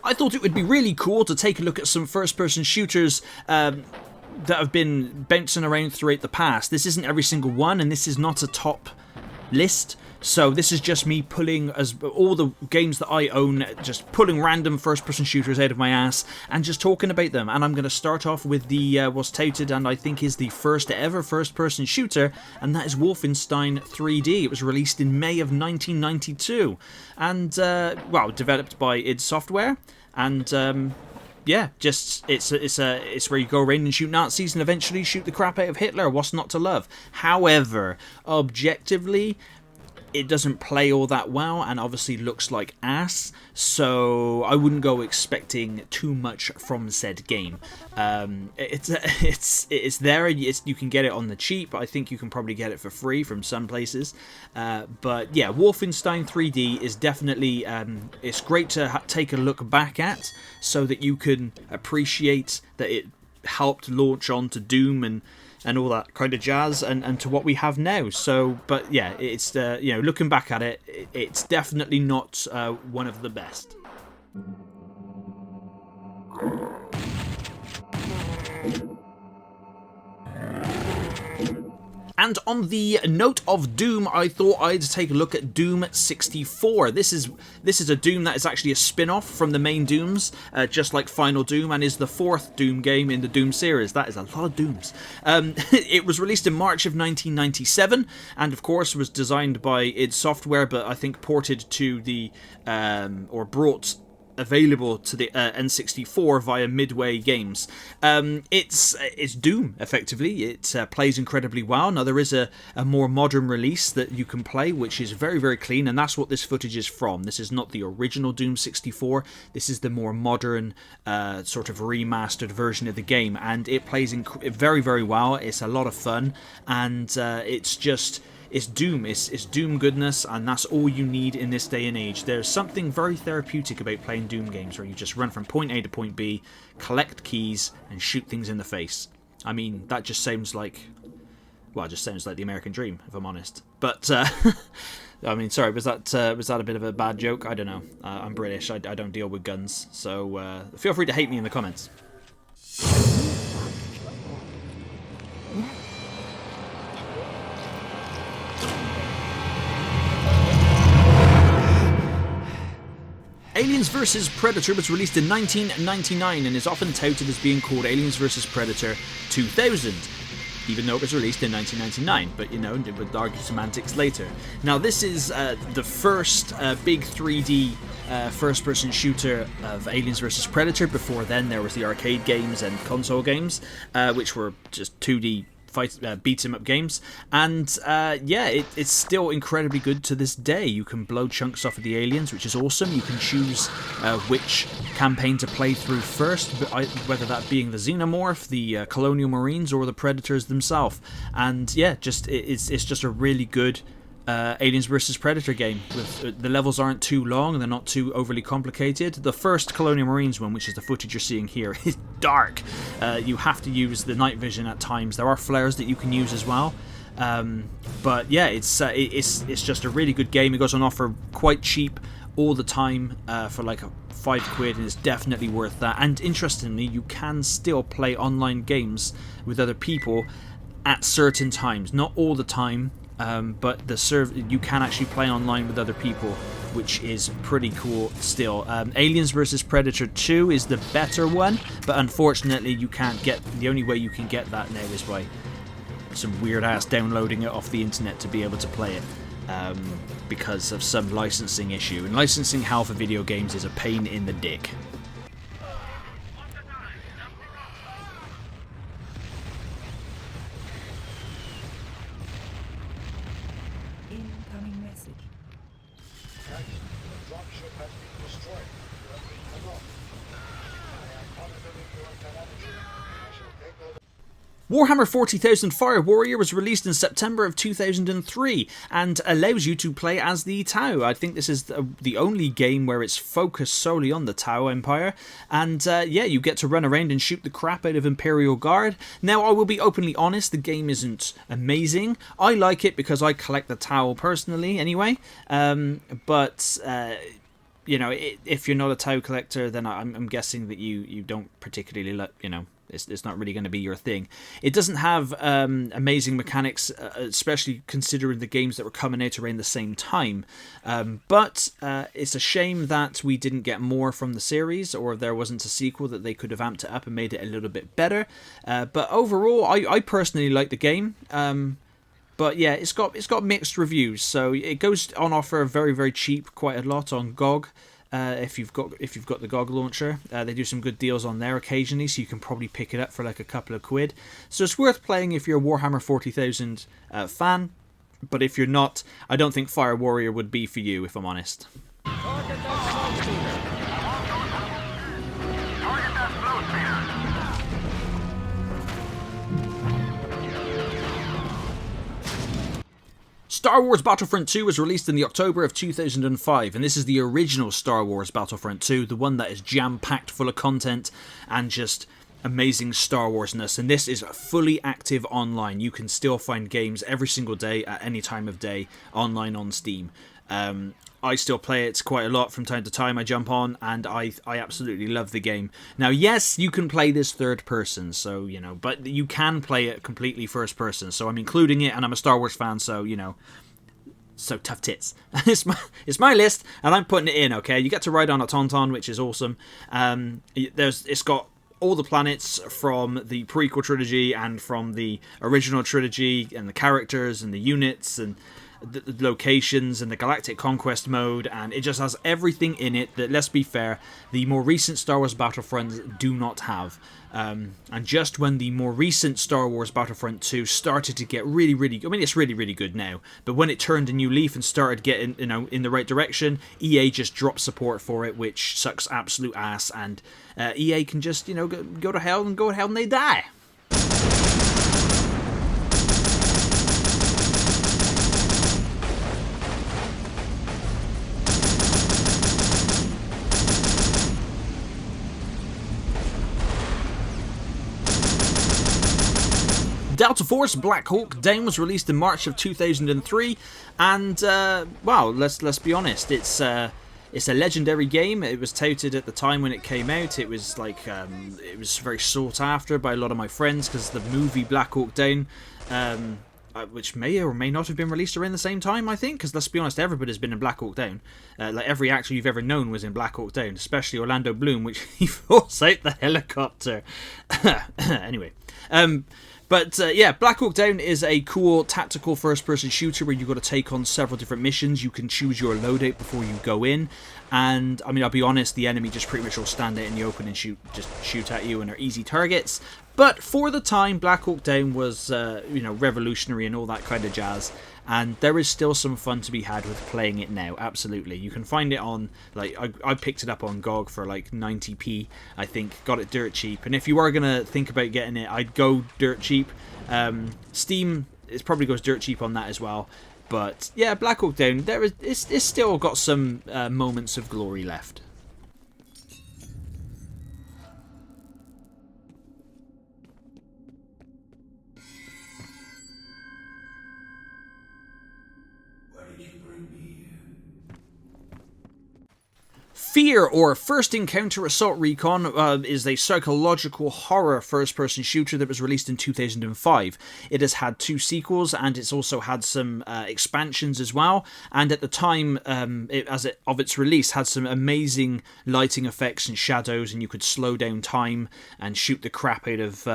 I thought it would be really cool to take a look at some first-person shooters that have been bouncing around throughout the past. This isn't every single one, and this is not a top list. So this is just me pulling all the games that I own, just pulling random first-person shooters out of my ass and just talking about them. And I'm going to start off with the what's touted and I think is the first ever first-person shooter, and that is Wolfenstein 3D. It was released in May of 1992, and well, developed by id Software, and yeah, just it's where you go around and shoot Nazis and eventually shoot the crap out of Hitler. What's not to love? However, objectively, it doesn't play all that well and obviously looks like ass, so I wouldn't go expecting too much from said game. It's there, you can get it on the cheap. I think you can probably get it for free from some places, but yeah, Wolfenstein 3D is definitely it's great to take a look back at so that you can appreciate that it helped launch on to Doom and all that kind of jazz, and to what we have now. So, but yeah, it's you know, looking back at it, it's definitely not one of the best. And on the note of Doom, I thought I'd take a look at Doom 64. This is a Doom that is actually a spin-off from the main Dooms, just like Final Doom, and is the fourth Doom game in the Doom series. That is a lot of Dooms. It was released in March of 1997, and of course was designed by id Software, but I think ported to the, or brought available to the N64 via Midway Games. It's Doom, effectively. It plays incredibly well. Now, there is a more modern release that you can play, which is very, very clean, and that's what this footage is from. This is not the original Doom 64. This is the more modern, sort of remastered version of the game, and it plays very, very well. It's a lot of fun, and it's Doom. It's Doom goodness, and that's all you need in this day and age. There's something very therapeutic about playing Doom games where you just run from point A to point B, collect keys, and shoot things in the face. I mean, that just sounds like, well, it just sounds like the American dream, if I'm honest. But, I mean, sorry, was that a bit of a bad joke? I don't know. I'm British. I don't deal with guns, so feel free to hate me in the comments. Aliens vs Predator was released in 1999 and is often touted as being called Aliens vs Predator 2000, even though it was released in 1999, but you know, it would argue semantics later. Now, this is the first big 3D first-person shooter of Aliens vs Predator. Before then, there was the arcade games and console games, which were just 2D beat 'em up games, and yeah, it's still incredibly good to this day. You can blow chunks off of the aliens, which is awesome. You can choose which campaign to play through first, whether that being the Xenomorph, the Colonial Marines, or the Predators themselves. And yeah, it's just a really good Aliens vs Predator game. With the levels aren't too long and they're not too overly complicated. The first Colonial Marines one, which is the footage you're seeing here, is dark. You have to use the night vision at times. There are flares that you can use as well. But yeah, it's just a really good game. It goes on offer quite cheap all the time for like £5, and it's definitely worth that. And interestingly, you can still play online games with other people at certain times, not all the time. But you can actually play online with other people, which is pretty cool still. Aliens vs Predator 2 is the better one, but unfortunately you can't get, the only way you can get that now is by some weird ass downloading it off the internet to be able to play it, because of some licensing issue, and licensing hell for video games is a pain in the dick. Warhammer 40,000 Fire Warrior was released in September of 2003 and allows you to play as the Tau. I think this is the only game where it's focused solely on the Tau Empire, and yeah, you get to run around and shoot the crap out of Imperial Guard. Now, I will be openly honest, the game isn't amazing. I like it because I collect the Tau personally anyway, but you know, if you're not a Tau collector, then I'm guessing that you don't particularly it's not really going to be your thing. It doesn't have amazing mechanics, especially considering the games that were coming out around the same time. But it's a shame that we didn't get more from the series, or there wasn't a sequel that they could have amped it up and made it a little bit better. But overall, I personally like the game. But yeah, it's got mixed reviews. So it goes on offer very, very cheap, quite a lot on GOG. If you've got the GOG launcher, they do some good deals on there occasionally, so you can probably pick it up for like a couple of quid. So it's worth playing if you're a Warhammer 40,000 fan, but if you're not, I don't think Fire Warrior would be for you, if I'm honest. Star Wars Battlefront 2 was released in the October of 2005, and this is the original Star Wars Battlefront 2, the one that is jam-packed full of content and just amazing Star Wars-ness, and this is fully active online. You can still find games every single day at any time of day online on Steam. I still play it quite a lot from time to time. I jump on, and I absolutely love the game. Now, yes, you can play this third person, so, you know, but you can play it completely first person, so I'm including it, and I'm a Star Wars fan, so, you know, so tough tits. It's my list, and I'm putting it in, okay? You get to ride on a Tauntaun, which is awesome. It's got all the planets from the prequel trilogy and from the original trilogy, and the characters and the units and the locations and the Galactic Conquest mode, and it just has everything in it that, let's be fair, the more recent Star Wars Battlefronts do not have. And just when the more recent Star Wars Battlefront 2 started to get really, really, I mean, it's really, really good now, but when it turned a new leaf and started getting, you know, in the right direction, EA just dropped support for it, which sucks absolute ass, and EA can just, you know, go to hell and they die. Delta Force Black Hawk Down was released in March of 2003, and well, let's be honest, it's a legendary game. It was touted at the time when it came out. It was like it was very sought after by a lot of my friends because the movie Black Hawk Down, which may or may not have been released around the same time, I think, because let's be honest, everybody's been in Black Hawk Down. Like every actor you've ever known was in Black Hawk Down, especially Orlando Bloom, which he falls out the helicopter. Anyway. But yeah, Black Hawk Down is a cool tactical first-person shooter where you've got to take on several different missions. You can choose your loadout before you go in, and I mean, I'll be honest, the enemy just pretty much will stand out in the open and shoot at you, and are easy targets. But for the time, Black Hawk Down was you know, revolutionary and all that kind of jazz. And there is still some fun to be had with playing it now, absolutely. You can find it on, like, I picked it up on GOG for like 90p, I think, got it dirt cheap. And if you are going to think about getting it, I'd go dirt cheap. Steam, it probably goes dirt cheap on that as well. But yeah, Black Hawk Down, it's still got some moments of glory left. Fear, or First Encounter Assault Recon, is a psychological horror first-person shooter that was released in 2005. It has had 2 sequels, and it's also had some expansions as well. And at the time, of its release, had some amazing lighting effects and shadows, and you could slow down time and shoot the crap out of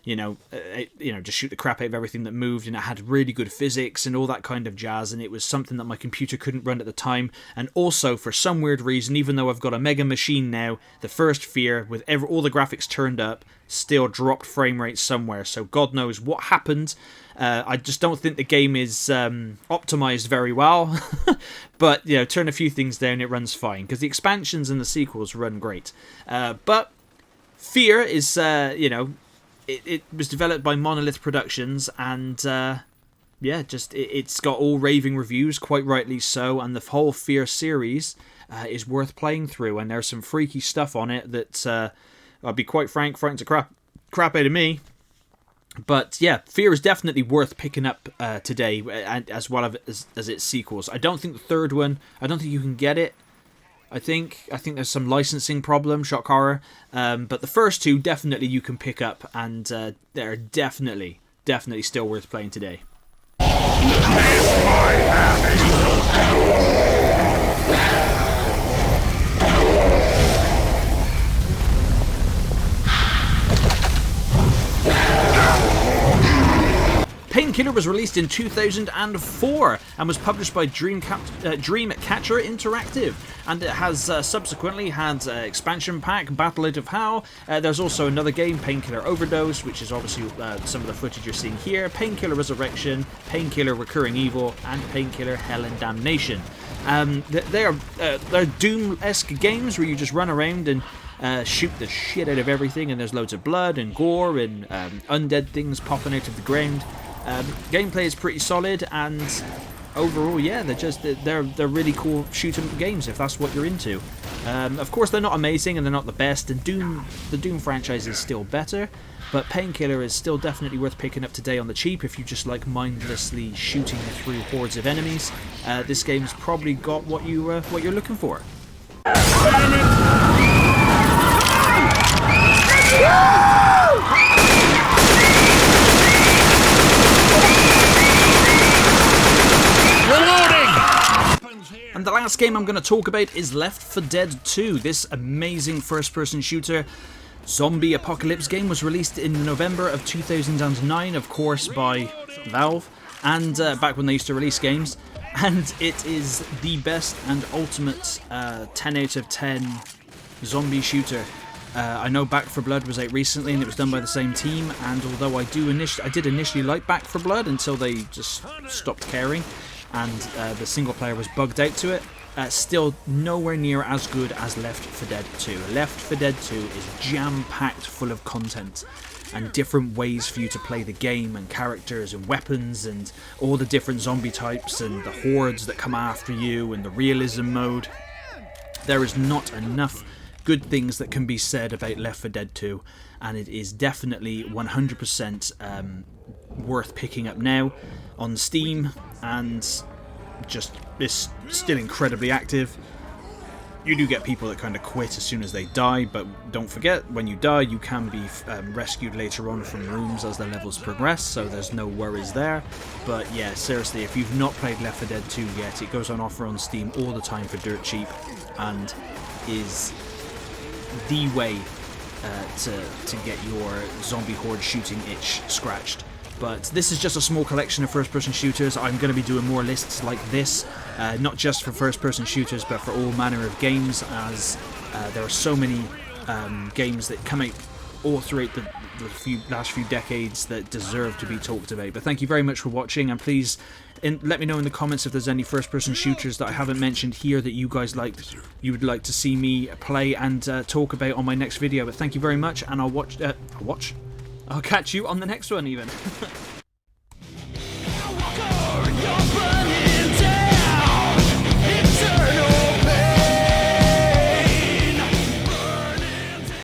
just shoot the crap out of everything that moved, and it had really good physics and all that kind of jazz, and it was something that my computer couldn't run at the time. And also, for some weird reason, even though I've got a mega machine now, the first Fear, with all the graphics turned up, still dropped frame rate somewhere, so God knows what happened. I just don't think the game is optimized very well, but, you know, turn a few things down, it runs fine, because the expansions and the sequels run great. But Fear is, it was developed by Monolith Productions, and yeah, just it's got all raving reviews, quite rightly so, and the whole Fear series is worth playing through, and there's some freaky stuff on it that, I'll be quite frank, frightened the crap out of me. But yeah, Fear is definitely worth picking up today, and as well as its sequels. I don't think the third one, I don't think you can get it I think there's some licensing problem, shock horror, but the first two definitely you can pick up, and they're definitely still worth playing today. Painkiller was released in 2004 and was published by Dreamcatcher Interactive, and it has subsequently had expansion pack Battle Out of Hell. There's also another game, Painkiller Overdose, which is obviously some of the footage you're seeing here, Painkiller Resurrection, Painkiller Recurring Evil, and Painkiller Hell and Damnation. They're Doom-esque games where you just run around and shoot the shit out of everything, and there's loads of blood and gore and undead things popping out of the ground. Gameplay is pretty solid, and overall, yeah, they're really cool shoot 'em games if that's what you're into. Of course, they're not amazing and they're not the best, and the Doom franchise is still better, but Painkiller is still definitely worth picking up today on the cheap if you just like mindlessly shooting through hordes of enemies. This game's probably got what you're looking for. And the last game I'm going to talk about is Left 4 Dead 2. This amazing first-person shooter zombie apocalypse game was released in November of 2009, of course, by Valve, and back when they used to release games. And it is the best and ultimate 10 out of 10 zombie shooter. I know Back 4 Blood was out recently and it was done by the same team, and although I did initially like Back 4 Blood until they just stopped caring, and the single player was bugged out to it, still nowhere near as good as Left 4 Dead 2. Left 4 Dead 2 is jam-packed full of content and different ways for you to play the game, and characters and weapons and all the different zombie types and the hordes that come after you and the realism mode. There is not enough good things that can be said about Left 4 Dead 2, and it is definitely 100% worth picking up now on Steam, and just is still incredibly active. You do get people that kind of quit as soon as they die, but don't forget, when you die you can be rescued later on from rooms as the levels progress, so there's no worries there. But yeah, seriously, if you've not played Left 4 Dead 2 yet, it goes on offer on Steam all the time for dirt cheap, and is the way to get your zombie horde shooting itch scratched. But this is just a small collection of first-person shooters. I'm going to be doing more lists like this, not just for first-person shooters, but for all manner of games, as there are so many games that come out all throughout the last few decades that deserve to be talked about. But thank you very much for watching, and please let me know in the comments if there's any first-person shooters that I haven't mentioned here that you guys you would like to see me play and talk about on my next video. But thank you very much, and I'll catch you on the next one even.